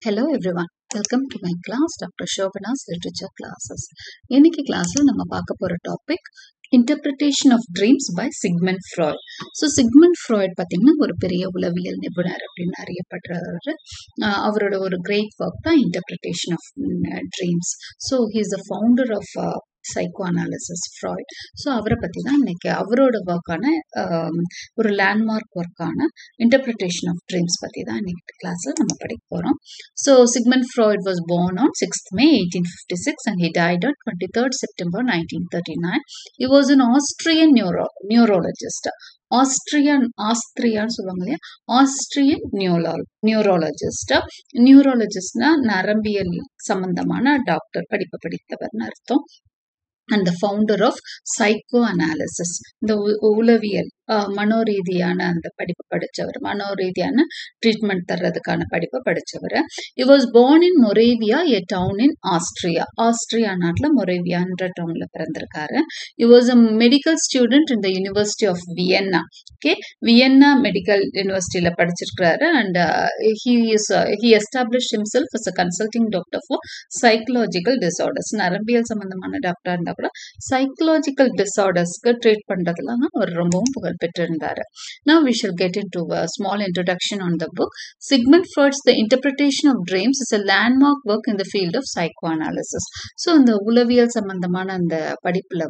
Hello everyone, welcome to my class, Dr. Shobana's literature classes. இன்னைக்கு கிளாஸ்ல நம்ம பார்க்க போற topic interpretation of dreams by Sigmund Freud. So Sigmund Freud பாத்தீங்கன்னா ஒரு பெரிய உளவியல் நிபுணர் அப்படின்னு அறியப்படுறாரு. அவரோட ஒரு great work தான் interpretation of dreams. So he is the founder of psychoanalysis, Freud. So அவரை பத்தி தான் இன்னைக்கு அவரோட ஒர்க்கான ஒரு லேண்ட்மார்க் ஒர்க்கான interpretation of dreams பத்தி தான் இன்னைக்கு கிளாஸ்ல நம்ம படிக்க போறோம். So Sigmund Freud was born on 6th May 1856 and he died on 23rd September 1939. He was an Austrian neurologist. ஆஸ்திரியான்னு சொல்லுவாங்க இல்லையா, ஆஸ்திரியன் நியூரோலஜிஸ்ட்னா நரம்பியல் சம்பந்தமான டாக்டர் படிப்பு படித்தவர்னு அர்த்தம். And the founder of psychoanalysis, இந்த உளவியல் மனோரீதியான அந்த படிப்பு படித்தவர், மனோரீதியான ட்ரீட்மெண்ட் தர்றதுக்கான படிப்பை படித்தவர். He was born in Moravia, a town in Austria. Austria நாட்டில் மொரேவியான்ற டவுன்ல பிறந்திருக்காரு. He was a medical student in the University of Vienna. Okay, Vienna Medical Universityல படிச்சிருக்கிறாரு. And he established himself as a consulting doctor for psychological disorders. நரம்பியல் சம்பந்தமான doctor இருந்தா கூட psychological டிசார்டர்ஸ்க்கு treat பண்றதுல அவர் ரொம்பவும் புகழ் பெற்றிருந்தாரு. Now we shall get into a small introduction on the book. Sigmund Freud's The Interpretation of Dreams is a landmark work in the field of psychoanalysis. So இந்த உளவியல் சம்பந்தமான அந்த படிப்புல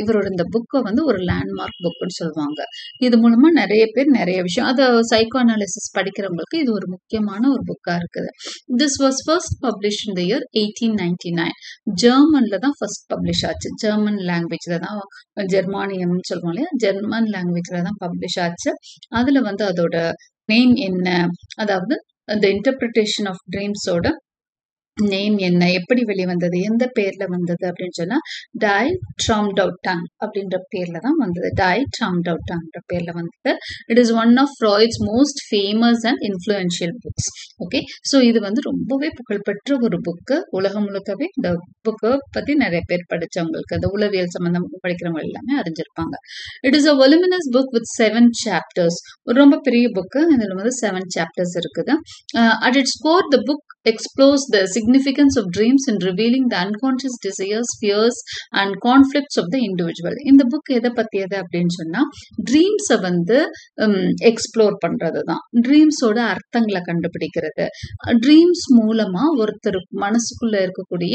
இவரோட இந்த புக்கை ஒரு லேண்ட்மார்க் புக்னு சொல்லுவாங்க. இது மூலமா நிறைய பேர் நிறைய விஷயம், அதை சைக்கோ அனாலிசிஸ் படிக்கிறவங்களுக்கு இது ஒரு முக்கியமான ஒரு புக்கா இருக்குது. This was first published in the year 1899. ஜெர்மன்ல தான் ஃபர்ஸ்ட் பப்ளிஷ் ஆச்சு. ஜெர்மன் லாங்குவேஜ்ல தான், ஜெர்மானியம்னு சொல்லுவோம் இல்லையா, ஜெர்மன் லாங்குவேஜ்ல தான் பப்ளிஷ் ஆச்சு. அதுல அதோட நேம் என்ன, அதாவது அந்த இன்டர்பிரிட்டேஷன் ஆஃப் ட்ரீம்ஸோட நேம் என்ன, எப்படி வெளிவந்தது, எந்த பேர்ல வந்தது அப்படின்னு சொன்னா டை ட்ராம்டவுட்டாங் அப்படின்ற பேர்ல தான் வந்தது. டை ட்ராம்டவுட்டாங்கிற பேர்ல வந்தது. It is one of Freud's most famous and influential books. Okay, so இது ரொம்பவே புகழ்பெற்ற ஒரு புக்கு. உலகம் முழுக்கவே இந்த புக்கை பத்தி நிறைய பேர் படிச்சவங்களுக்கு, அந்த உளவியல் சம்பந்தம் படிக்கிறவங்க எல்லாமே அறிஞ்சிருப்பாங்க. It is a voluminous book with 7 chapters. ரொம்ப பெரிய புக்கு. இதுல 7 chapters இருக்குது. At its core, the book explores the significance of dreams in revealing the unconscious desires, fears and conflicts of the individual. இந்த புக் எதை பத்தியது அப்படின்னு சொன்னா ட்ரீம்ஸை explore பண்றதுதான், ட்ரீம்ஸோட அர்த்தங்களை கண்டுபிடிக்கிறது. ட்ரீம்ஸ் மூலமா ஒருத்தர் மனசுக்குள்ள இருக்கக்கூடிய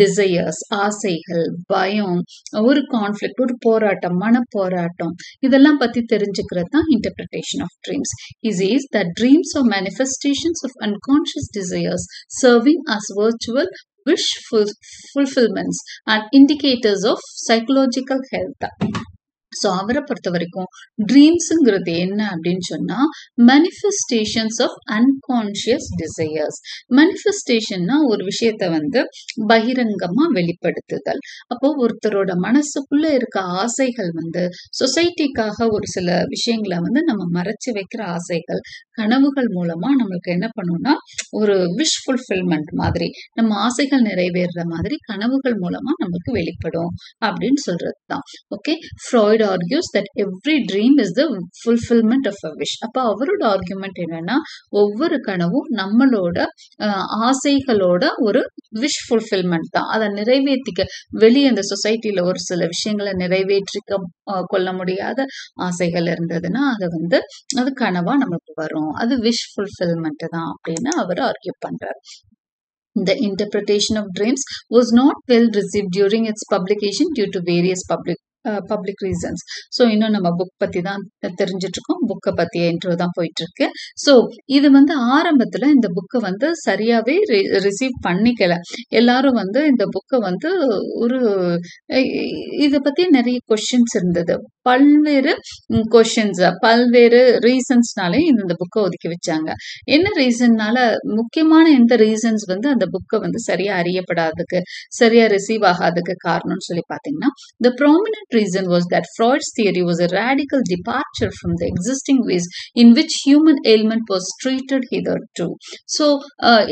டிசையர்ஸ், ஆசைகள், பயம், ஒரு கான்ஃபிளிக்ட், ஒரு போராட்டம், மன போராட்டம், இதெல்லாம் பத்தி தெரிஞ்சுக்கிறது தான் interpretation of dreams. He says that dreams are manifestations of unconscious desires serving as virtual wish fulfillments and indicators of psychological health. So அவரை பொறுத்த வரைக்கும் ட்ரீம்ஸுங்கிறது என்ன அப்படின்னு சொன்னா மேனிஃபெஸ்டேஷன்ஸ் ஆஃப் அன்கான்ஷியஸ் டிசையர்ஸ். மேனிஃபெஸ்டேஷன்னா ஒரு விஷயத்த பகிரங்கமா வெளிப்படுத்துதல். அப்போ ஒருத்தரோட மனசுக்குள்ள இருக்க ஆசைகள் சொசைட்டிக்காக ஒரு சில விஷயங்களை நம்ம மறைச்சு வைக்கிற ஆசைகள், கனவுகள் மூலமா நம்மளுக்கு என்ன பண்ணும்னா ஒரு விஷ் ஃபுல்ஃபில்மெண்ட் மாதிரி, நம்ம ஆசைகள் நிறைவேறுற மாதிரி கனவுகள் மூலமா நமக்கு வெளிப்படும் அப்படின்னு சொல்றது தான். Okay, Freud argues that every dream is the fulfillment of a wish. அப்ப அவரோட ஆர்குமெண்ட் என்னன்னா ஒவ்வொரு கனவும் நம்மளோட ஆசைகளோட ஒரு விஷ் ஃபுல்ஃபில்மெண்ட் தான். அதை நிறைவேற்றிக்க வெளியே அந்த சொசைட்டில ஒரு சில விஷயங்களை நிறைவேற்றிக்க கொள்ள முடியாத ஆசைகள் இருந்ததுன்னா அது கனவா நமக்கு வரும், அது விஷ் ஃபுல்ஃபில்மெண்ட் தான் அப்படின்னு அவர் ஆர்கியூ பண்றார். The interpretation of dreams was not well received during its publication due to various public reasons. So இன்னும் நம்ம புக் பத்தி தான் தெரிஞ்சிட்டு இருக்கோம். புக்கை பத்திய இன்ட்ரோ தான் போயிட்டு இருக்கு. ஸோ இது ஆரம்பத்துல இந்த புக்கை சரியாவே ரிசீவ் பண்ணிக்கல. எல்லாரும் இந்த புக்கை ஒரு இதை பத்தி நிறைய கொஸ்டின்ஸ் இருந்தது. பல்வேறு கொஸ்டின்ஸ், பல்வேறு ரீசன்ஸ்னாலே இந்த புக்கை ஒதுக்கி வச்சாங்க. என்ன ரீசன்னால, முக்கியமான எந்த ரீசன்ஸ் அந்த புக்கை சரியா அறியப்படாததுக்கு, சரியா ரிசீவ் ஆகாததுக்கு காரணம்னு சொல்லி பாத்தீங்கன்னா, the prominent reason was that Freud's theory was a radical departure from the existing ways in which human ailment was treated hitherto. So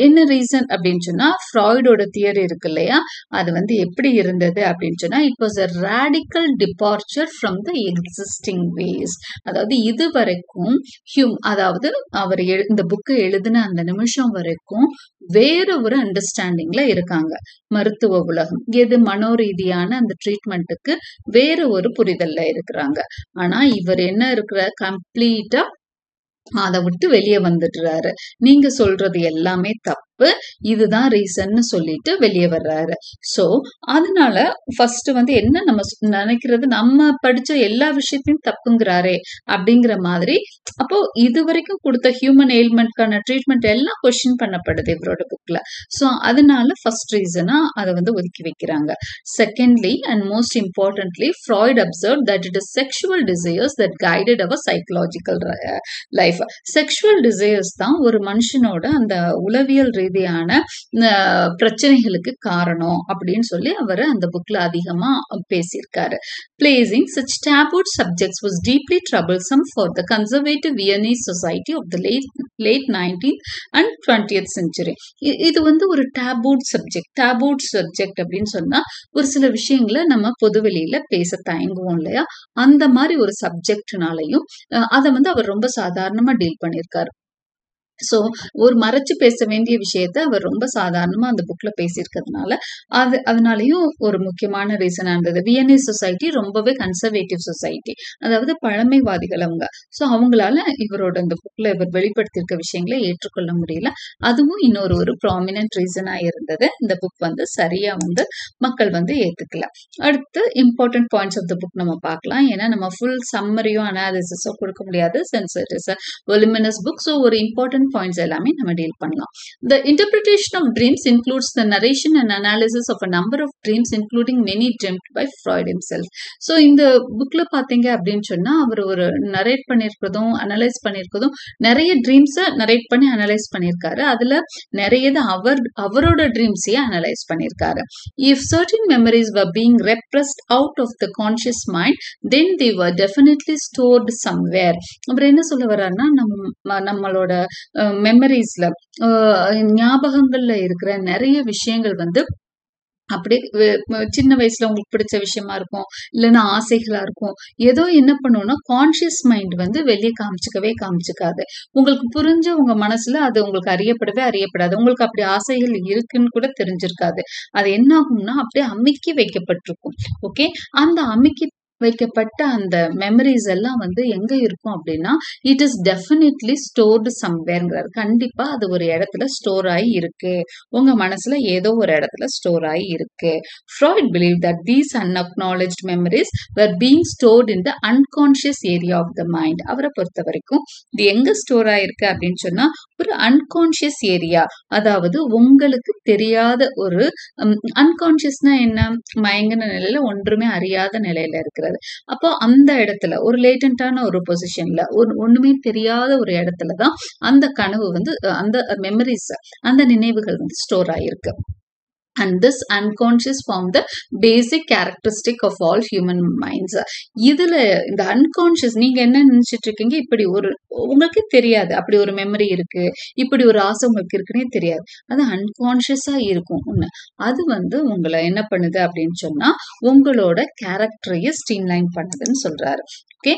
என்ன ரீசன் அப்படின்னு சொன்னா ஃப்ராய்டோட தியரி இருக்கு இல்லையா, அது வந்து எப்படி இருந்தது அப்படின்னு சொன்னா it was a radical departure from the existing ways. அதாவது இது வரைக்கும் அதாவது அவர் இந்த புக்கு எழுதின அந்த நிமிஷம் வரைக்கும் வேற ஒரு அண்டர்ஸ்டாண்டிங்ல இருக்காங்க மருத்துவ உலகம். எது மனோரீதியான அந்த ட்ரீட்மெண்ட்டுக்கு வேற ஒரு புரிதல்ல இருக்கிறாங்க. ஆனா இவர் என்ன இருக்கிற கம்ப்ளீட்டா அதை விட்டு வெளியே வந்துடுறாரு. நீங்க சொல்றது எல்லாமே தப்பு, இதுதான் ரீசன்னு சொல்லிட்டு வெளியே வர்றாரு. சோ அதனால ஃபர்ஸ்ட் வந்து என்ன நம்ம நினைக்கிறது, நம்ம படிச்ச எல்லா விஷயத்தையும் தப்புங்கிறாரே அப்படிங்கிற மாதிரி. அப்போ இது வரைக்கும் கொடுத்த ஹியூமன் எயில்மெண்ட்கான ட்ரீட்மெண்ட் எல்லாம் கொஸ்டின் பண்ணப்படுது இவரோட புக்ல. சோ அதனால ஃபர்ஸ்ட் ரீசனா அதை வந்து ஒதுக்கி வைக்கிறாங்க. Secondly and most importantly Freud observe that it is sexual desires that guided our psychological life. Sexual desires தான் ஒரு மனுஷனோட அந்த உளவியல் ரீதியான பிரச்சனைகளுக்கு காரணம் அப்படின்னு சொல்லி அவர் அந்த புக்ல அதிகமா பேசியிருக்காரு. Placing such tabooed subjects was deeply troublesome for the conservative Viennese society of the late 19th and 20th century. இது வந்து ஒரு tabooed subject அப்படின்னு சொன்னா ஒரு சில விஷயங்களை நம்ம பொதுவெளியில பேச தயங்குவோம் இல்லையா, அந்த மாதிரி ஒரு சப்ஜெக்ட்னாலையும் அதை வந்து அவர் ரொம்ப சாதாரணமா டீல் பண்ணியிருக்காரு. சோ ஒரு மறைச்சு பேச வேண்டிய விஷயத்த அவர் ரொம்ப சாதாரணமா அந்த புக்ல பேசியிருக்கிறதுனால அதனாலயும் ஒரு முக்கியமான ரீசனா இருந்தது. வியனீஸ் சொசைட்டி ரொம்பவே கன்சர்வேட்டிவ் சொசைட்டி, அதாவது பழமைவாதிகள் அவங்க. சோ அவங்களால இவரோட இந்த புக்ல இவர் வெளிப்படுத்தியிருக்க விஷயங்களை ஏற்றுக்கொள்ள முடியல. அதுவும் இன்னொரு ஒரு ப்ராமினன்ட் ரீசனா இருந்தது. இந்த புக் வந்து சரியா வந்து மக்கள் வந்து ஏத்துக்கல. அடுத்து important points of the book நம்ம பார்க்கலாம். ஏன்னா நம்ம ஃபுல் சம்மரியோ அனாலிசிஸோ கொடுக்க முடியாது, since it is a voluminous book. So ஒரு இம்பார்ட்டன்ட் பாயிண்ட்ஸ் எல்லாமே நம்ம டீல் பண்ணலாம். The interpretation of dreams includes the narration and analysis of a number of dreams, including many dreamt by Freud himself. So இந்த புக்ல பாத்தீங்க அப்படின்னு சொன்னா அவர் ஒரு நரேட் பண்ணிருக்கிறதும் அனலைஸ் பண்ணிருக்கிறதும் நிறைய ட்ரீம்ஸை நரேட் பண்ணி அனலைஸ் பண்ணிருக்காரு. அதுல நிறைய அவரோட ட்ரீம்ஸையே அனலைஸ் பண்ணிருக்காரு. If certain memories were being repressed out of the conscious mind, then they were definitely stored somewhere. அப்புறம் என்ன சொல்ல வர்றாருன்னா, நம்மளோட மெமரிஸ்ல ஞாபகங்கள்ல இருக்கிற நிறைய விஷயங்கள் வந்து அப்படியே சின்ன வயசுல உங்களுக்கு பிடிச்ச விஷயமா இருக்கும், இல்லைன்னா ஆசைகளா இருக்கும். ஏதோ என்ன பண்ணுவோம்னா கான்சியஸ் மைண்ட் வந்து வெளியே காமிச்சுக்காது. உங்களுக்கு புரிஞ்ச உங்க மனசுல அது உங்களுக்கு அறியப்படாது. உங்களுக்கு அப்படி ஆசைகள் இருக்குன்னு கூட தெரிஞ்சிருக்காது. அது என்ன ஆகும்னா அப்படியே அமுக்கி வைக்கப்பட்டிருக்கும். ஓகே, அந்த அமுக்கி வைக்கப்பட்ட அந்த மெமரிஸ் எல்லாம் வந்து எங்க இருக்கும் அப்படின்னா இட் இஸ் டெஃபினெட்லி ஸ்டோர்டு சம்வேர்ங்கிறார். கண்டிப்பா அது ஒரு இடத்துல ஸ்டோர் ஆகி இருக்கு, உங்க மனசுல ஏதோ ஒரு இடத்துல ஸ்டோர் ஆகி இருக்கு. Freud believed that these unacknowledged memories were being stored in the unconscious area of the mind. அவரை பொறுத்த வரைக்கும் இது எங்க ஸ்டோர் ஆயிருக்கு அப்படின்னு சொன்னா ஒரு அன்கான்சியஸ் ஏரியா, அதாவது உங்களுக்கு தெரியாத ஒரு அன்கான்சியஸ்னா என்ன, மயங்கின நிலையில ஒன்றுமே அறியாத நிலையில இருக்கிறது. அப்போ அந்த இடத்துல ஒரு லேட்டன்டான ஒரு பொசிஷன்ல ஒண்ணுமே தெரியாத ஒரு இடத்துலதான் அந்த கனவு வந்து அந்த மெமரிஸ் அந்த நினைவுகள் வந்து ஸ்டோர் ஆயிருக்கு. And this unconscious form the basic characteristic of all human minds. இதுல இந்த unconscious நீங்க என்ன நினைச்சிட்டு இருக்கீங்க, இப்படி ஒரு உங்களுக்கு தெரியாது அப்படி ஒரு மெமரி இருக்கு, இப்படி ஒரு ஆசை உங்களுக்கு இருக்குன்னே தெரியாது. அது அன்கான்சியஸா இருக்கும் ஒண்ணு. அது வந்து உங்களை என்ன பண்ணுது அப்படின்னு சொன்னா உங்களோட கேரக்டரையே ஸ்ட்ரீம்லைன் பண்ணுதுன்னு சொல்றாரு. ஓகே,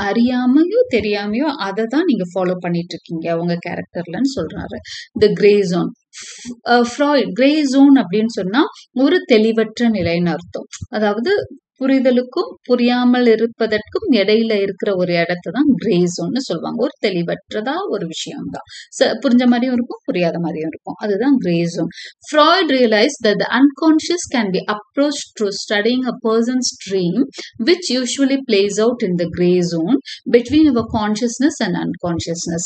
அறியாமையோ தெரியாமையோ அதை தான் நீங்க ஃபாலோ பண்ணிட்டு இருக்கீங்க உங்க கேரக்டர்லன்னு சொல்றாரு. The grey zone. Freud grey zone அப்படின்னு சொன்னா ஒரு தெளிவற்ற நிலைன்னு அர்த்தம். அதாவது புரிதலுக்கும் புரியாமல் இருப்பதற்கும் இடையில இருக்கிற ஒரு இடத்தான் கிரே ஜோன்னு சொல்லுவாங்க. ஒரு தெளிவற்றதா ஒரு விஷயம் தான், புரிஞ்ச மாதிரியும் இருக்கும் புரியாத மாதிரியும் இருக்கும், அதுதான் grey zone. Freud realized that the unconscious can be approached through studying a person's dream, which usually plays out in the gray zone between our consciousness and unconsciousness.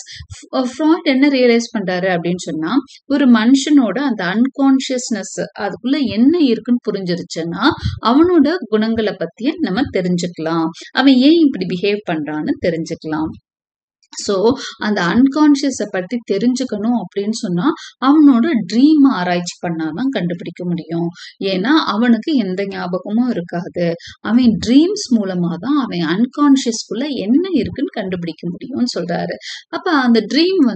Freud என்ன ரியலைஸ் பண்றாரு அப்படின்னு சொன்னா ஒரு மனுஷனோட அந்த அன்கான்சியஸ்னஸ் அதுக்குள்ள என்ன இருக்குன்னு புரிஞ்சிருச்சுன்னா அவனோட குணங்கள் பத்தி நம்ம தெரிஞ்சுக்கலாம், அவன் ஏன் இப்படி பிஹேவ் பண்றான்னு தெரிஞ்சுக்கலாம். ஸோ அந்த அன்கான்ஷியஸை பற்றி தெரிஞ்சுக்கணும் அப்படின்னு சொன்னா அவனோட ட்ரீம் ஆராய்ச்சி பண்ணாதான் கண்டுபிடிக்க முடியும். ஏன்னா அவனுக்கு எந்த ஞாபகமும் இருக்காது. அவன் ட்ரீம்ஸ் மூலமா தான் அவன் அன்கான்ஷியஸ்குள்ள என்ன இருக்குன்னு கண்டுபிடிக்க முடியும்னு சொல்றாரு. அப்ப அந்த ட்ரீம்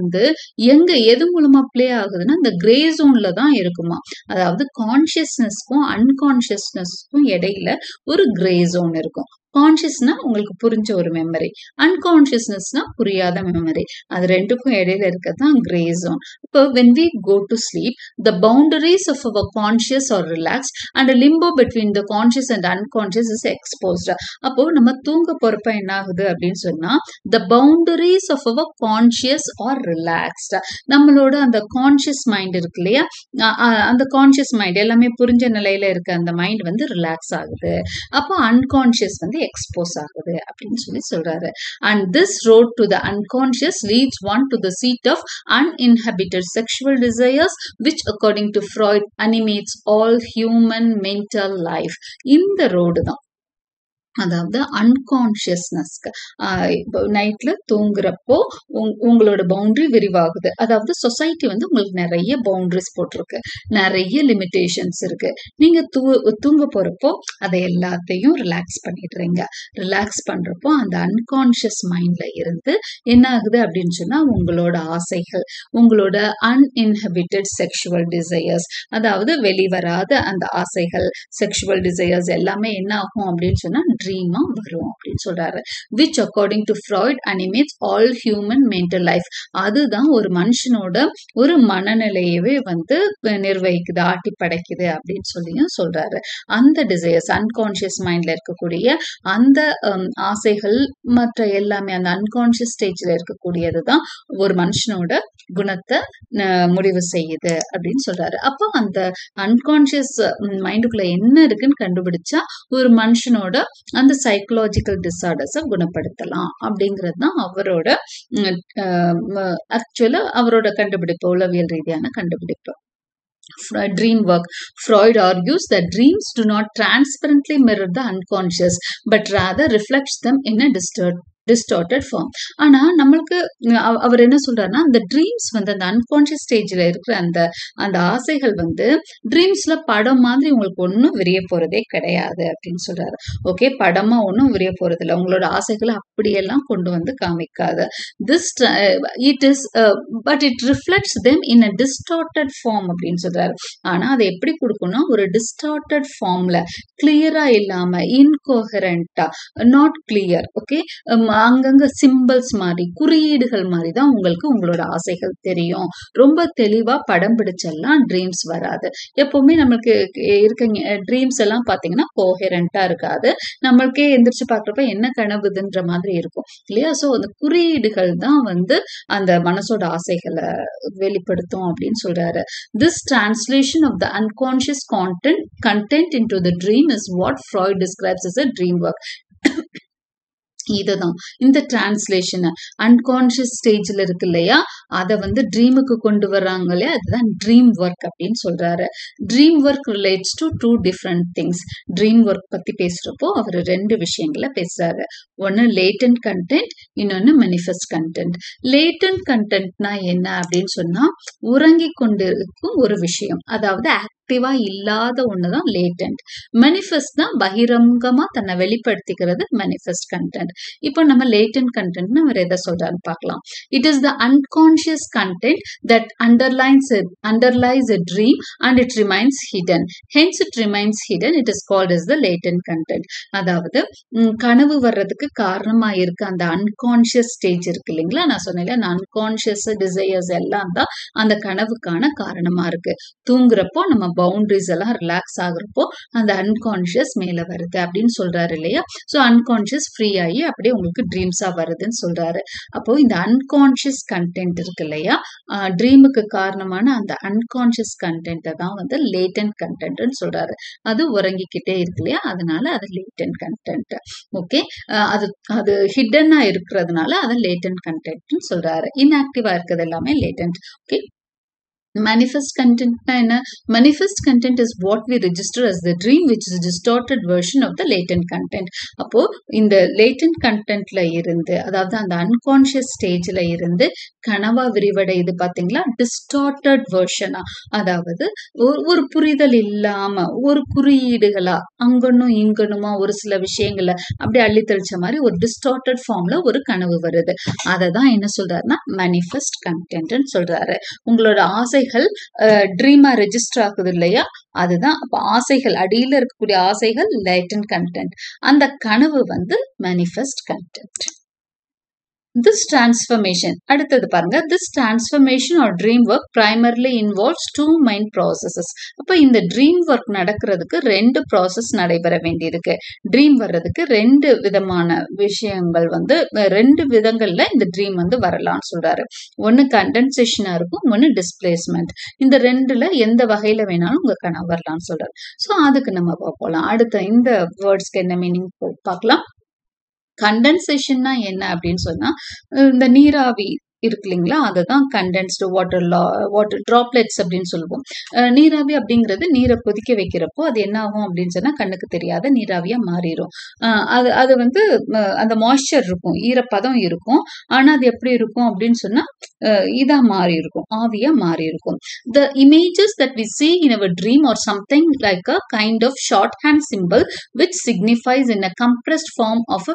எது மூலமா பிளே ஆகுதுன்னா இந்த கிரே ஜோன்ல தான் இருக்குமா. அதாவது கான்ஷியஸ்னஸ்க்கும் அன்கான்ஷியஸ்னஸ்க்கும் இடையில ஒரு கிரே ஜோன் இருக்கும். கான்ஷியஸ்னா உங்களுக்கு புரிஞ்ச ஒரு மெமரி, அன்கான்ஷியஸ்னஸ்னா புரியாத மெமரி. அது ரெண்டுக்கும் இடையில இருக்கதான் கிரே ஜோன். இப்போ when we go to sleep, the boundaries of our conscious are relaxed and a limbo between the conscious and unconscious is exposed. அப்போ நம்ம தூங்க போறப்ப என்ன ஆகுது அப்படின்னு சொன்னா the boundaries of our conscious are relaxed. நம்மளோட அந்த கான்ஷியஸ் மைண்ட் இருக்கு இல்லையா, அந்த கான்ஷியஸ் மைண்ட் எல்லாமே புரிஞ்ச நிலையில இருக்க அந்த மைண்ட் ரிலாக்ஸ் ஆகுது. அப்போ அன்கான்ஷியஸ் எக்ஸ்போஸ் ஆகுது அப்படின்னு சொல்றாரு. And this road to the unconscious leads one to the seat of uninhibited sexual desires, which according to Freud animates all human mental life. இந்த ரோடு தான், அதாவது அன்கான்ஷியஸ்னஸ்க்கு நைட்ல தூங்குறப்போ உங்களோட பவுண்டரி விரிவாகுது. அதாவது சொசைட்டி உங்களுக்கு நிறைய பவுண்டரிஸ் போட்டிருக்கு, நிறைய லிமிட்டேஷன்ஸ் இருக்கு. நீங்க தூங்க போறப்போ அதை எல்லாத்தையும் ரிலாக்ஸ் பண்ணிடுறீங்க. ரிலாக்ஸ் பண்றப்போ அந்த அன்கான்ஷியஸ் மைண்ட்ல இருந்து என்ன ஆகுது அப்படின்னு சொன்னா உங்களோட ஆசைகள், உங்களோட அன்இன்ஹிபிட்டட் செக்ஷுவல் டிசையர்ஸ், அதாவது வெளிவராத அந்த ஆசைகள், செக்ஷுவல் டிசையர்ஸ் எல்லாமே என்ன ஆகும் அப்படின்னு சொன்னா ட்ரீமா வரும் அப்படின்னு சொல்றாரு. which according to Freud animates all human mental life. அதுதான் ஒரு மனுஷனோட ஒரு மனநிலையவே நிர்வகிக்குது, ஆட்டி படைக்குது அப்படின்னு சொல்றாரு. அந்த டிசையர்ஸ், அன்கான்ஷியஸ் மைண்ட்ல இருக்கக்கூடிய அந்த ஆசைகள் மற்ற எல்லாமே அந்த அன்கான்ஷியஸ் ஸ்டேஜ்ல இருக்கக்கூடியதுதான் ஒரு மனுஷனோட குணத்தை முடிவு செய்யுது அப்படின்னு சொல்றாரு. அப்போ அந்த அன்கான்ஷியஸ் மைண்டுக்குள்ள என்ன இருக்குன்னு கண்டுபிடிச்சா ஒரு மனுஷனோட அந்த சைக்கலாஜிக்கல் டிசார்டர்ஸை குணப்படுத்தலாம் அப்படிங்கிறது தான் அவரோட ஆக்சுவலா அவரோட கண்டுபிடிப்பு, உளவியல் ரீதியான கண்டுபிடிப்பு. Dream work. Freud argues that dreams do not transparently mirror the unconscious, but rather reflects them in a distorted form. ஆனா நம்மளுக்கு அவர் என்ன சொல்றாருன்னா அந்த ட்ரீம்ஸ் அந்த அன்கான்ஷியஸ் ஸ்டேஜ்ல இருக்கிற அந்த ஆசைகள் ட்ரீம்ஸ்ல படம் மாதிரி உங்களுக்கு ஒன்றும் விரிய போறதே கிடையாது அப்படின்னு சொல்றாரு. ஓகே, படமா ஒன்றும் விரிய போறது இல்லை, உங்களோட ஆசைகளை அப்படியெல்லாம் கொண்டு காமிக்காது. This it is but it reflects them in a distorted form அப்படின்னு சொல்றாரு. ஆனா அதை எப்படி கொடுக்கணும், ஒரு டிஸ்டார்டட் ஃபார்ம்ல, கிளியரா இல்லாம, இன்கோஹரண்டா, நாட் கிளியர். ஓகே, அங்கங்க சிம்பிள்ஸ் மாதிரி, குறியீடுகள் மாதிரி தான் உங்களுக்கு உங்களோட ஆசைகள் தெரியும். ரொம்ப தெளிவா படம் பிடிச்செல்லாம் ட்ரீம்ஸ் வராது. எப்பவுமே நம்மளுக்கு இருக்க ட்ரீம்ஸ் எல்லாம் பாத்தீங்கன்னா கோஹெரண்டா இருக்காது. நம்மளுக்கே எந்திரிச்சு பாக்குறப்ப என்ன கனவுதுன்ற மாதிரி இருக்கும் இல்லையா. சோ அந்த குறியீடுகள் தான் அந்த மனசோட ஆசைகளை வெளிப்படுத்தும் அப்படின்னு சொல்றாரு. This translation of the unconscious content into the dream is what Freud describes as a dream work. இதுதான் இந்த டிரான்ஸ்லேஷன் அன்கான்ஷியஸ் ஸ்டேஜ்ல இருக்கு இல்லையா, அதை ட்ரீமுக்கு கொண்டு வர்றாங்க இல்லையா, அதுதான் ட்ரீம் ஒர்க் அப்படின்னு சொல்றாரு. Dream work relates to 2 different things. Dream work பத்தி பேசுறப்போ அவர் 2 விஷயங்களை பேசுறாரு. ஒன்னு லேட்டன்ட் கண்டென்ட், இன்னொன்னு மேனிஃபெஸ்ட் கண்டென்ட். லேட்டன்ட் கண்டென்ட்னா என்ன அப்படின்னு சொன்னா உறங்கி கொண்டு இருக்கும் ஒரு விஷயம், அதாவது ஆக்டிவா இல்லாத ஒண்ணுதான் லேட்டன்ட். மேனிஃபெஸ்ட் தான் பகிரங்கமா தன்னை வெளிப்படுத்திக்கிறது மேனிஃபெஸ்ட் கண்டென்ட். இப்போ நம்ம லேட்டன்ட் கண்டென்ட்னு அவர் எதை சொல்றான்னு பார்க்கலாம். It is the unconscious content that underlies a dream and it remains hidden. Hence it remains hidden. It is called as the latent content. அதாவது கனவு வர்றதுக்கு காரணமா இருக்க அந்த அன்கான்ஷியஸ் ஸ்டேஜ் இருக்கு இல்லைங்களா, நான் சொன்னேன் அந்த அன்கான்ஷியஸ் டிசையர்ஸ் எல்லாம் தான் அந்த கனவுக்கான காரணமா இருக்கு. தூங்குறப்போ நம்ம பவுண்டரிஸ் எல்லாம் ரிலாக்ஸ் ஆகுறப்போ அந்த அன்கான்ஷியஸ் மேல வருது அப்படின்னு சொல்றாரு இல்லையா. ஸோ அன்கான்ஷியஸ் ஃப்ரீ ஆகி அப்படியே உங்களுக்கு ட்ரீம்ஸா வருதுன்னு சொல்றாரு. அப்போ இந்த அன்கான்ஷியஸ் கண்டென்ட் இருக்கு இல்லையா, ட்ரீமுக்கு காரணமான அந்த அன்கான்ஷியஸ் கண்டென்ட்டை தான் லேட்டன்ட் கண்டென்ட்னு சொல்றாரு. அது உறங்கிக்கிட்டே இருக்கு இல்லையா, அதனால அது லேட்டன்ட் கண்டென்ட். ஓகே, அது ஹிடனா இருக்கிறதுனால அதை லேட்டன்ட் கண்டென்ட்னு சொல்றாரு. இன்ஆக்டிவா இருக்கிறது எல்லாமே latent. Okay, manifest content na enna? Manifest content is what we register as the dream, which is a distorted version of the latent content. அப்போ இந்த latent contentல இருந்து, அதாவது அந்த unconscious stageல இருந்து கனவா விரிவடையுது பாத்தீங்களா, distorted version. அதாவது ஒரு புரிதல் இல்லாம ஒரு குறியீடுகளா அங்கனும் இங்கனுமா ஒரு சில விஷயங்களை அப்படி அள்ளி தெளிச்ச மாதிரி ஒரு distorted formல ஒரு கனவு வருது. அததான் என்ன சொல்றாருன்னா manifest content சொல்றாரு. உங்களோட ஆசைகள் ட்ரீமா ரெஜிஸ்டர் ஆகுது இல்லையா, அதுதான். அப்ப ஆசைகள் அடியில இருக்கக்கூடிய ஆசைகள் லேட்டன்ட் கண்டென்ட், அந்த கனவு வந்து மேனிஃபெஸ்ட் கண்டென்ட். This transformation, அடுத்தது பாருங்க, this transformation or dream work primarily involves two main processes. அப்ப இந்த dream work நடக்கிறதுக்கு ரெண்டு ப்ராசஸ் நடைபெற வேண்டியிருக்கு. ட்ரீம் வர்றதுக்கு ரெண்டு விதமான விஷயங்கள் வந்து ரெண்டு விதங்கள்ல இந்த ட்ரீம் வந்து வரலாம்னு சொல்றாரு. ஒன்னு கண்டென்சேஷனா இருக்கும், ஒன்னு டிஸ்பிளேஸ்மெண்ட். இந்த ரெண்டுல எந்த வகையில வேணாலும் உங்க கனவு வரலாம்னு சொல்றாரு. சோ அதுக்கு நம்ம போகலாம். அடுத்த இந்த வேர்ட்ஸ்க்கு என்ன மீனிங் பார்க்கலாம். கண்டென்சேஷன்னா என்ன அப்படின்னு சொன்னா, இந்த நீராவி இருக்கு இல்லைங்களா, அதுதான் கண்டென்ஸ்டு வாட்டர் டிராப்லெட்ஸ் அப்படின்னு சொல்லுவோம். நீராவி அப்படிங்கிறது நீரை கொதிக்க வைக்கிறப்போ அது என்ன ஆகும் அப்படின்னு சொன்னா கண்ணுக்கு தெரியாத நீராவியா மாறிடும். அது வந்து அந்த மாய்ஸ்சர் இருக்கும், ஈரப்பதம் இருக்கும். ஆனா அது எப்படி இருக்கும் அப்படின்னு சொன்னா இதா மாறி இருக்கும், ஆவியா மாறி இருக்கும். The images that we see in our dream or something like a kind of shorthand symbol which signifies in a compressed form of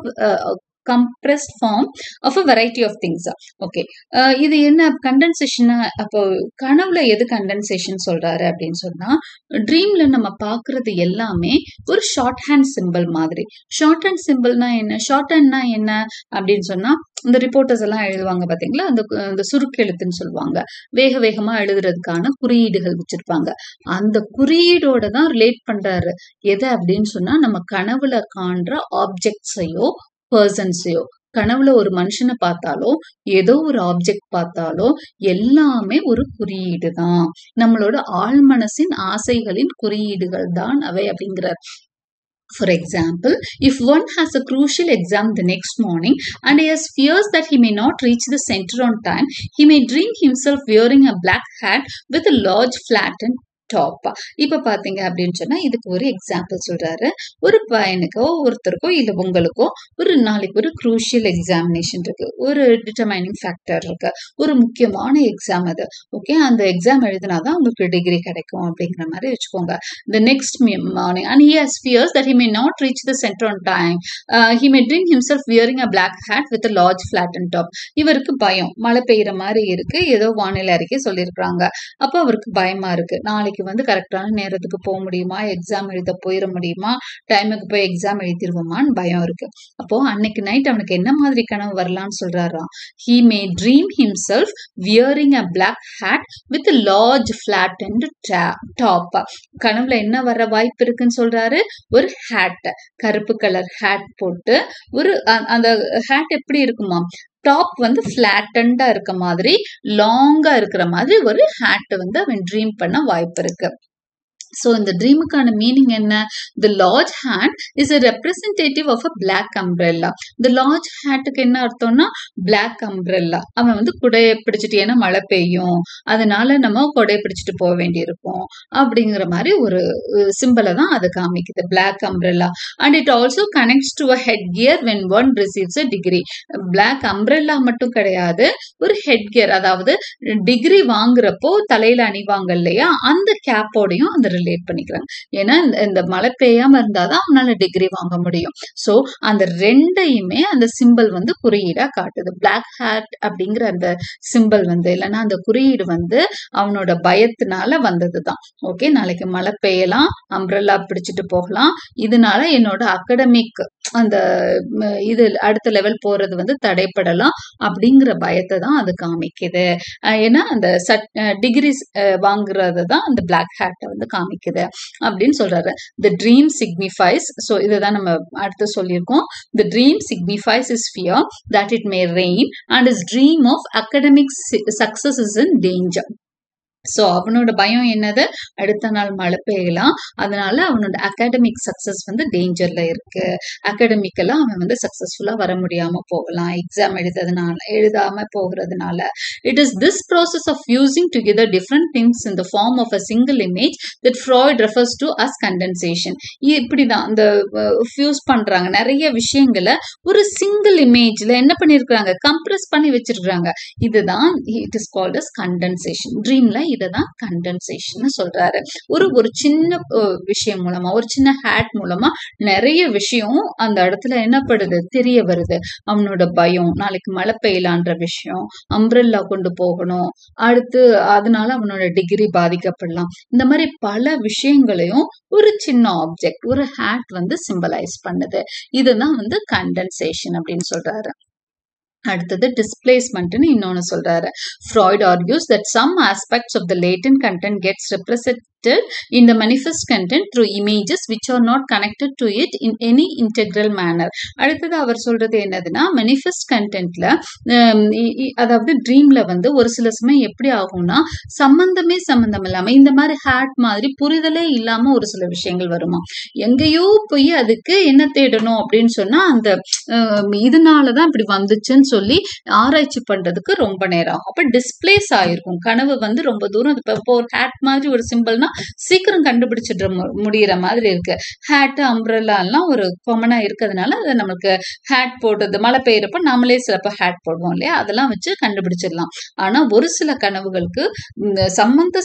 a variety of things. Okay, இது என்ன கண்டென்சேஷன்? அப்போ கனவுல எது கண்டென்சேஷன் சொல்றாரு அப்படின்னு சொன்னா, ட்ரீம்ல நம்ம பாக்குறது எல்லாமே ஒரு ஷார்ட் ஹேண்ட் சிம்பிள் மாதிரி. ஷார்ட் ஹேண்ட் சிம்பிள்னா என்ன? ஷார்ட் ஹேண்ட்னா என்ன அப்படின்னு சொன்னா, இந்த ரிப்போர்ட்டர்ஸ் எல்லாம் எழுதுவாங்க பாத்தீங்களா, அந்த சுருக்கெழுத்துன்னு சொல்லுவாங்க. வேக வேகமா எழுதுறதுக்கான குறியீடுகள் வச்சிருப்பாங்க. அந்த குறியீடோட தான் ரிலேட் பண்றாரு. எது அப்படின்னு சொன்னா, நம்ம கனவுல காண்ற ஆப்ஜெக்ட்ஸையோ பர்சன்ஸையோ, கனவுல ஒரு மனுஷனை பார்த்தாலோ ஏதோ ஒரு ஆப்ஜெக்ட் பார்த்தாலோ எல்லாமே ஒரு குறியீடு தான். நம்மளோட ஆழ்மனசின் ஆசைகளின் குறியீடுகள் தான் அவை அப்படிங்கிறார். For example, if one has a crucial exam the next morning and he has fears that he may not reach the center on time, he may dream himself wearing a black hat with a large flattened top. இப்ப பாத்தீங்க அப்படின்னு சொன்னா, இதுக்கு ஒரு example சொல்றாரு. ஒரு பையனுக்கோ ஒருத்தருக்கோ இல்ல உங்களுக்கோ ஒரு நாளைக்கு ஒரு குரூஷியல் எக்ஸாமினேஷன் இருக்கு, ஒரு டிட்டர்மைனிங் ஃபேக்டர் இருக்கு, ஒரு முக்கியமான எக்ஸாம் அது. ஓகே, அந்த எக்ஸாம் எழுதினாதான் உங்களுக்கு டிகிரி கிடைக்கும் அப்படிங்கிற மாதிரி வச்சுக்கோங்க. The next morning and he has fears that he may not reach the center on time. He may dream himself wearing a black hat with a large flattened top. இவருக்கு பயம், மழை பெய்யற மாதிரி இருக்கு, ஏதோ வானிலை அறிக்கை சொல்லியிருக்காங்க. அப்போ அவருக்கு பயமா இருக்கு, நாளைக்கு வந்து கரெக்டான நேரத்துக்கு போக முடியுமா, எக்ஸாம் எழுத போயிட முடியுமா, டைமுக்கு போய் எக்ஸாம் எழுதிருவோமான்னு பயம் இருக்கு. அப்போ அன்னைக்கு நைட் அவனுக்கு என்ன மாதிரி கனவு வரலாம்னு சொல்றாராம். He may dream himself wearing a black hat with a large flattened top. கனவுல என்ன வர வாய்ப்பு இருக்குன்னு சொல்றாரு. ஒரு ஹேட், கருப்பு கலர் ஹேட் போட்டு, ஒரு அந்த ஹேட் எப்படி இருக்குமா, டாப் வந்து ஃபிளாட்டண்டா இருக்க மாதிரி, லாங்கா இருக்கிற மாதிரி ஒரு ஹேட் வந்து அவன் ட்ரீம் பண்ண வாய்ப்பு இருக்கு. So இந்த ட்ரீமுக்கான மீனிங் என்ன? The large hat is a representative of a black umbrella. The large hatக்கு என்ன அர்த்தம்னா black umbrella. அவன் வந்து குடையை பிடிச்சிட்டு, ஏன்னா மழை பெய்யும், அதனால நம்ம குடையை பிடிச்சிட்டு போக வேண்டி இருக்கும் அப்படிங்கிற மாதிரி ஒரு சிம்பிளை தான் அது காமிக்குது, black umbrella. And it also connects to a headgear when one receives a degree. black umbrella மட்டும் கிடையாது, ஒரு headgear, அதாவது டிகிரி வாங்குறப்போ தலையில அணிவாங்க இல்லையா, அந்த கேப்போடையும் அந்த ரிலேட் பண்ணிக்கிறாங்க. ஏன்னா இந்த மழை பெய்யாம இருந்தாதான் அவனால டிகிரி வாங்க முடியும். சோ அந்த ரெண்டையுமே அந்த சிம்பிள் வந்து குறியீடா காட்டுது. பிளாக் ஹேட் அப்படிங்கிற அந்த சிம்பிள் வந்து, இல்லைன்னா அந்த குறியீடு வந்து அவனோட பயத்தினால வந்ததுதான். ஓகே, நாளைக்கு மழை பெய்யலாம், அம்ப்ரெல்லா பிடிச்சிட்டு போகலாம், இதனால என்னோட அகடமிக் அந்த இது அடுத்த லெவல் போறது வந்து தடைப்படலாம் அப்படிங்கிற பயத்தை தான் அது காமிக்குது. ஏன்னா அந்த டிகிரிஸ் வாங்குறது தான் அந்த பிளாக் ஹேட்டை வந்து காமிக்குது அப்படின்னு சொல்றாரு. The dream signifies, so இதுதான் நம்ம அடுத்து சொல்லியிருக்கோம். The dream signifies his fear that it may rain and his dream of academic success is in danger. So அவனோட பயம் என்னது, அடுத்த நாள் மழை பெய்யலாம், அதனால அவனோட அகாடமிக் சக்சஸ் வந்து டேஞ்சர்ல இருக்கு, அகாடமிக்கெல்லாம் அவன் வந்து சக்சஸ்ஃபுல்லா வர முடியாம போகலாம் எக்ஸாம் எழுதாம போகிறதுனால. It is this process of fusing together different things in the form of a single image that Freud refers to as condensation. இப்படிதான் அந்த ஃபியூஸ் பண்றாங்க, நிறைய விஷயங்களை ஒரு சிங்கிள் இமேஜ்ல என்ன பண்ணிருக்காங்க, கம்ப்ரஸ் பண்ணி வச்சிருக்காங்க. இதுதான் it is called as condensation. ட்ரீம்ல இததான் கண்டென்சேஷன் சொல்றாரு. ஒரு சின்ன விஷயம் மூலமா, ஒரு சின்ன ஹேட் மூலமா நிறைய விஷயம் அந்த இடத்துல என்னப்படுது, தெரிய வருது. அவனோட பயம், நாளைக்கு மழை பெய்யலான்ற விஷயம், அம்ப்ரெல்லா கொண்டு போகணும், அடுத்து அதனால அவனோட டிகிரி பாதிக்கப்படலாம், இந்த மாதிரி பல விஷயங்களையும் ஒரு சின்ன ஆப்ஜெக்ட், ஒரு ஹேட் வந்து சிம்பலைஸ் பண்ணுது. இதுதான் வந்து கண்டென்சேஷன் அப்படின்னு சொல்றாரு. அடுத்தது டிஸ்பிளேஸ்மெண்ட்னு இன்னொன்னு சொல்றாரு. Freud argues that some aspects of the latent content gets represented in the manifest content through images which are not connected to it in any integral manner. அடுத்தது அவர் சொல்றது என்னதுன்னா, manifest contentல அதாவது ட்ரீம்ல வந்து ஒரு சில சமயம் எப்படி ஆகும்னா, சம்பந்தம் இல்லாம இந்த மாதிரி ஹேட் மாதிரி புரிதலே இல்லாம ஒரு சில விஷயங்கள் வருமா, எங்கேயோ போய் அதுக்கு என்ன தேடணும் அப்படின்னு சொன்னா, அந்த இதனாலதான் இப்படி வந்துச்சுன்னு சொல்லி ஆராய்ச்சி பண்றதுக்கு ரொம்ப நேரம் ஆகும். அப்ப டிஸ்பிளேஸ் ஆயிருக்கும் கனவு வந்து ரொம்ப தூரம். இப்போ ஒரு ஹேட் மாதிரி ஒரு சிம்பிள்னா சீக்கிரம் கண்டுபிடிச்சிட முடியற மாதிரி இருக்கு. ஹேட், அம்ப்ரெல்லா எல்லாம் ஒரு காமனா இருக்கிறதுனால அதை நமக்கு ஹேட் போடுறது, மழை பெய்யறப்ப நாமளே சிலப்ப ஹேட் போடுவோம் இல்லையா, அதெல்லாம் வச்சு கண்டுபிடிச்சிடலாம். ஆனா ஒரு சில கனவுகளுக்கு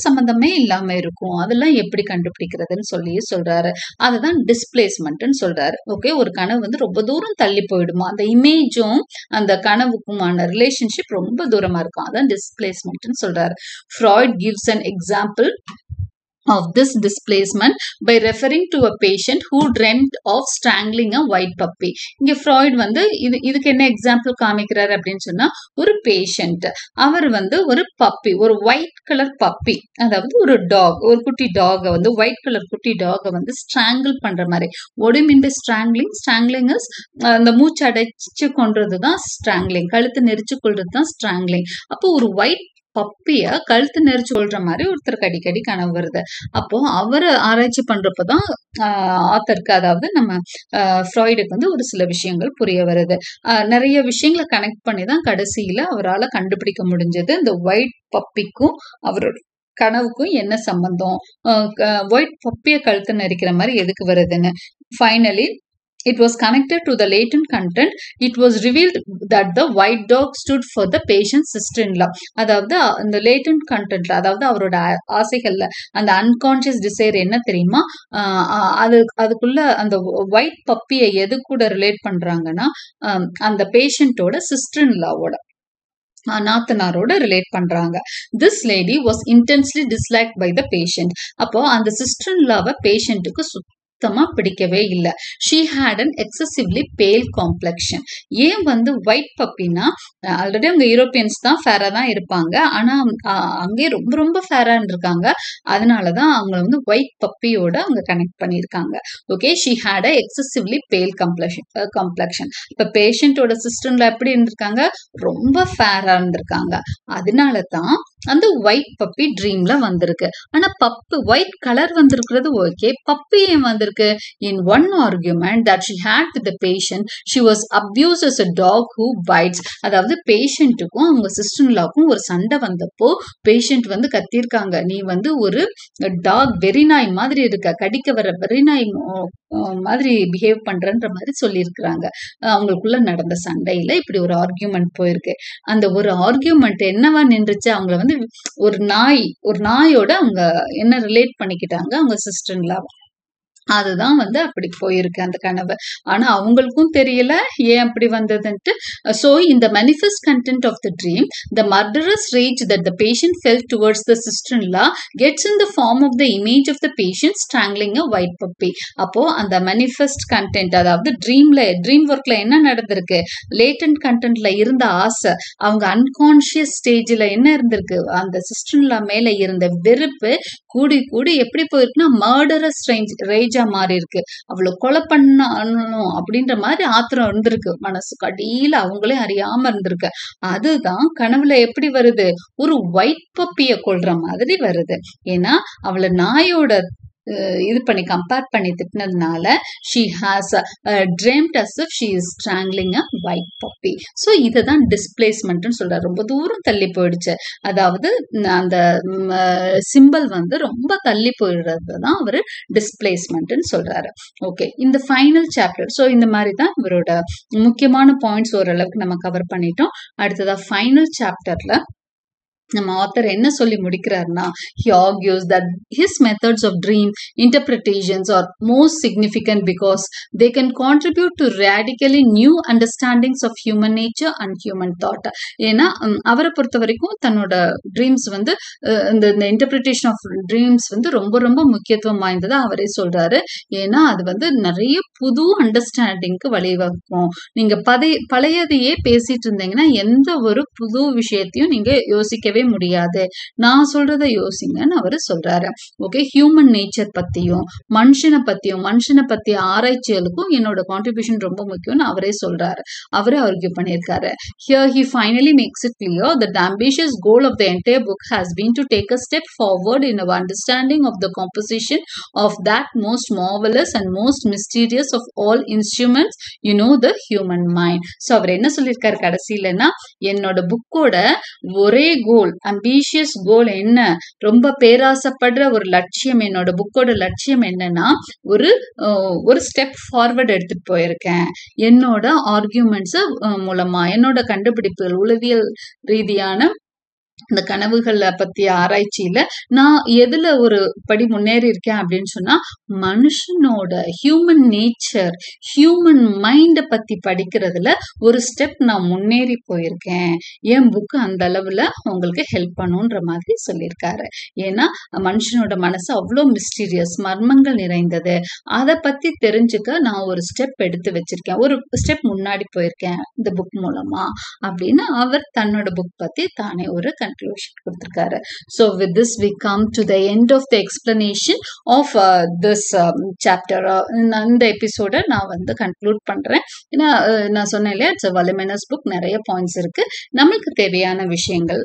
சம்பந்தமே இல்லாம இருக்கும், அதெல்லாம் எப்படி கண்டுபிடிக்கிறதுன்னு சொல்றாரு. அதுதான் டிஸ்பிளேஸ்மெண்ட்னு சொல்றாரு. ஓகே, ஒரு கனவு வந்து ரொம்ப தூரம் தள்ளி போயிடுமா, அந்த இமேஜும் அந்த கனவுக்குமான ரிலேஷன்ஷிப் ரொம்ப தூரமா இருக்கும், அதான் டிஸ்பிளேஸ்மெண்ட்னு சொல்றாரு. Freud gives an example of this displacement by referring to a patient who dreamt of strangling a white puppy. இங்க ஃப்ராய்ட் வந்து இதுக்கு என்ன எக்ஸாம்பிள் காமிக்கிறாரு அப்படின்னு சொன்னா, ஒரு பேஷண்ட், அவர் வந்து ஒரு பப்பி, ஒரு ஒயிட் கலர் பப்பி, அதாவது ஒரு டாக், ஒரு குட்டி டாக வந்து, ஒயிட் கலர் குட்டி டாக வந்து ஸ்ட்ராங்கிள் பண்ற மாதிரி. what do you mean by strangling? strangling is அந்த மூச்சு அடைச்சு கொன்றதுதான் ஸ்ட்ராங்லிங், கழுத்து நெரிச்சு கொள்றதுதான் ஸ்ட்ராங்லிங். அப்போ ஒரு ஒயிட் பப்பிய கழுத்து நெரிச்சு கொள்ற மாதிரி ஒருத்தருக்கு அடிக்கடி கனவு வருது. அப்போ அவரை ஆராய்ச்சி பண்றப்பதான் ஆத்தருக்கு, அதாவது நம்ம ஃப்ராய்டுக்கு வந்து ஒரு சில விஷயங்கள் புரிய வருது. நிறைய விஷயங்களை கனெக்ட் பண்ணி தான் கடைசியில அவரால் கண்டுபிடிக்க முடிஞ்சது இந்த ஒயிட் பப்பிக்கும் அவரோட கனவுக்கும் என்ன சம்பந்தம், ஒயிட் பப்பிய கழுத்து நெரிக்கிற மாதிரி எதுக்கு வருதுன்னு. Finally it was connected to the latent content. It was revealed that the white dog stood for the patient's sister-in-law. அதாவது அந்த latent contentல, அதாவது அவரோட ஆசைகள்ல அந்த unconscious desire என்ன தெரியுமா, அதுக்குள்ள அந்த ஒயிட் பப்பியை எது கூட ரிலேட் பண்றாங்கன்னா, அந்த பேஷண்டோட சிஸ்டர்-இன்-லாவோட, நாத்தனாரோட ரிலேட் பண்றாங்க. This lady was intensely disliked by the patient. அப்போ அந்த சிஸ்டர்-இன்-லாவை பேஷண்ட்டுக்கு சுத்தமா பிடிக்கவே இல்லை. She had an excessively pale complexion. ஏன் வந்து ஒயிட் பப்பினா, ஆல்ரெடி அவங்க யூரோப்பியன்ஸ் தான் ஃபேரா தான் இருப்பாங்க, ஆனா அங்கே ரொம்ப ரொம்ப ஃபேரா இருந்திருக்காங்க, அதனாலதான் அவங்க வந்து ஒயிட் பப்பியோட அவங்க கனெக்ட் பண்ணியிருக்காங்க. Okay, she had a excessively pale complexion. இப்ப பேஷண்டோட சிஸ்டம்ல எப்படி இருந்திருக்காங்க, ரொம்ப ஃபேரா இருந்திருக்காங்க, அதனாலதான் அந்த ஒயிட் பப்பி ட்ரீம்ல வந்திருக்கு. ஆனா ஒயிட் கலர் வந்திருக்கிறது ஓகே, பப்பி ஏன் வந்திருக்கு? In one argument that she had with the patient, she was abused as a dog who bites. அதாவது பேஷண்ட்டுக்கும் அவங்க சிஸ்டர்-இன்-லாவுக்கும் ஒரு சண்டை வந்தப்போ பேஷண்ட் வந்து கத்திருக்காங்க, நீ வந்து ஒரு டாக், வெறிநாய் மாதிரி இருக்க, கடிக்க வர வெறிநாய் மாதிரி பிஹேவ் பண்றன்ற மாதிரி சொல்லியிருக்கிறாங்க. அவங்களுக்குள்ள நடந்த சண்டையில இப்படி ஒரு ஆர்கியூமெண்ட் போயிருக்கு. அந்த ஒரு ஆர்கியூமெண்ட் என்னவா நின்றுச்சு, அவங்கள வந்து ஒரு நாயோட அவங்க என்ன ரிலேட் பண்ணிக்கிட்டாங்க, அவங்க சிஸ்டர்-இன்-லா. அதுதான் வந்து அப்படி போயிருக்கு அந்த கனவு. ஆனா அவங்களுக்கும் தெரியல ஏன் அப்படி வந்ததுன்ட்டு. So in the manifest content of the dream, the murderous rage that the patient felt towards the sister-in-law gets in the form of the image of the patient strangling a white puppy. அப்போ அந்த manifest content, அதாவது dream ஒர்க்ல என்ன நடந்திருக்கு, latent கண்டென்ட்ல இருந்த ஆசை, அவங்க unconscious ஸ்டேஜ்ல என்ன இருந்திருக்கு, அந்த சிஸ்டர்-இன்-லா மேல இருந்த வெறுப்பு கூடி கூடி எப்படி போயிருக்குன்னா மர்டரஸ் ரேஜ் ரேஜா மாறி இருக்கு. அவளை கொலை பண்ணணும் அப்படின்ற மாதிரி ஆத்திரம் இருந்திருக்கு, மனசுக்கு அடியில அவங்களே அறியாம இருந்திருக்கு. அதுதான் கனவுல எப்படி வருது, ஒரு ஒயிட் பப்பிய கொல்ற மாதிரி வருது. ஏன்னா அவளை நாயோட இது பண்ணி கம்பேர் பண்ணி திட்டினதுனால she has dreamt as if she is strangling a white puppy. So இதை தான் டிஸ்பிளேஸ்மெண்ட்னு சொல்றாரு. ரொம்ப தூரம் தள்ளி போயிடுச்சு, அதாவது அந்த சிம்பிள் வந்து ரொம்ப தள்ளி போயிடுறது தான் அவரு டிஸ்பிளேஸ்மெண்ட்னு சொல்றாரு. ஓகே, இந்த ஃபைனல் சாப்டர். ஸோ இந்த மாதிரி தான் இவரோட முக்கியமான பாயிண்ட்ஸ் ஓரளவுக்கு நம்ம கவர் பண்ணிட்டோம். அடுத்ததா ஃபைனல் சாப்டர்ல நம்ம ஆத்தர் என்ன சொல்லி முடிக்கிறாருன்னா, he argues that his methods of dream interpretations are most significant because they can contribute to radically new understandings of human nature and human thought. ஏன்னா அவரை பொறுத்த வரைக்கும் தன்னோட ட்ரீம்ஸ் வந்து இந்த இன்டர்பிரிட்டேஷன் ஆஃப் ட்ரீம்ஸ் வந்து ரொம்ப ரொம்ப முக்கியத்துவம் வாய்ந்ததா அவரே சொல்றாரு. ஏன்னா அது வந்து நிறைய புது அண்டர்ஸ்டாண்டிங்க்கு வழிவகுக்கும். நீங்க பழையதையே பேசிட்டு இருந்தீங்கன்னா எந்த ஒரு புது விஷயத்தையும் நீங்க யோசிக்கவே முடியாது. நான் சொல்றதை யோசிங்கன்னு அவரு சொல்றாரு. ஓகே, ஹியூமன் நேச்சர் பத்தியும் மனுஷனை பத்திய ஆராய்ச்சிகளுக்கும் என்னோட கான்ட்ரிபியூஷன் ரொம்ப முக்கியம்னு அவரே சொல்றாரு. அவரே ஆர்கியூ பண்ணியிருக்காரு. Here he finally makes it clear that the ambitious goal of the entire book has been to take a step forward in our understanding of the composition of that most marvelous and most mysterious of all instruments, the human mind. So அவர் என்ன சொல்லியிருக்காரு கடைசியிலன்னா, என்னோட புக்கோட ஒரே கோல், ambitious கோல் என்ன, ரொம்ப பேராசைப்படுற ஒரு லட்சியம், என்னோட புக்கோட லட்சியம் என்னன்னா, ஒரு ஸ்டெப் ஃபார்வர்ட் எடுத்துட்டு போயிருக்கேன். என்னோட ஆர்கியூமெண்ட்ஸ் மூலமா, என்னோட கண்டுபிடிப்புகள், உளவியல் ரீதியான இந்த கனவுகளை பத்திய ஆராய்ச்சியில நான் எதுல ஒரு படி முன்னேறி இருக்கேன் அப்படின்னு சொன்னா, மனுஷனோட ஹியூமன் நேச்சர், ஹியூமன் மைண்ட பத்தி படிக்கிறதுல ஒரு ஸ்டெப் நான் முன்னேறி போயிருக்கேன். என் புக்கு அந்த அளவுல உங்களுக்கு ஹெல்ப் பண்ணுன்ற மாதிரி சொல்லியிருக்காரு. ஏன்னா மனுஷனோட மனசு அவ்வளோ மிஸ்டீரியஸ், மர்மங்கள் நிறைந்தது. அதை பத்தி தெரிஞ்சுக்க நான் ஒரு ஸ்டெப் எடுத்து வச்சிருக்கேன், ஒரு ஸ்டெப் முன்னாடி போயிருக்கேன் இந்த புக் மூலமா அப்படின்னு அவர் தன்னோட புக் பத்தி தானே ஒரு conclusion கொடுத்திருக்காரு. So with this we come to the end of the explanation of this chapter. இந்த எபிசோட நான் வந்து கன்க்ளூட் பண்றேன். ஏன்னா நான் சொன்னேன் இல்லையா, இட்ஸ் voluminous book, நிறைய பாயிண்ட்ஸ் இருக்கு. நம்மளுக்கு தேவையான விஷயங்கள்,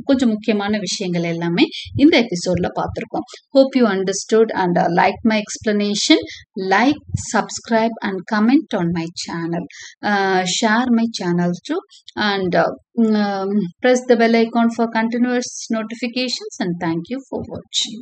கொஞ்சம் முக்கியமான விஷயங்கள் எல்லாமே இந்த எபிசோட்ல பார்த்திருக்கோம். Hope you understood and like my explanation. Like, subscribe and comment on my channel. Share my channel too, and press the bell icon for continuous notifications, and thank you for watching.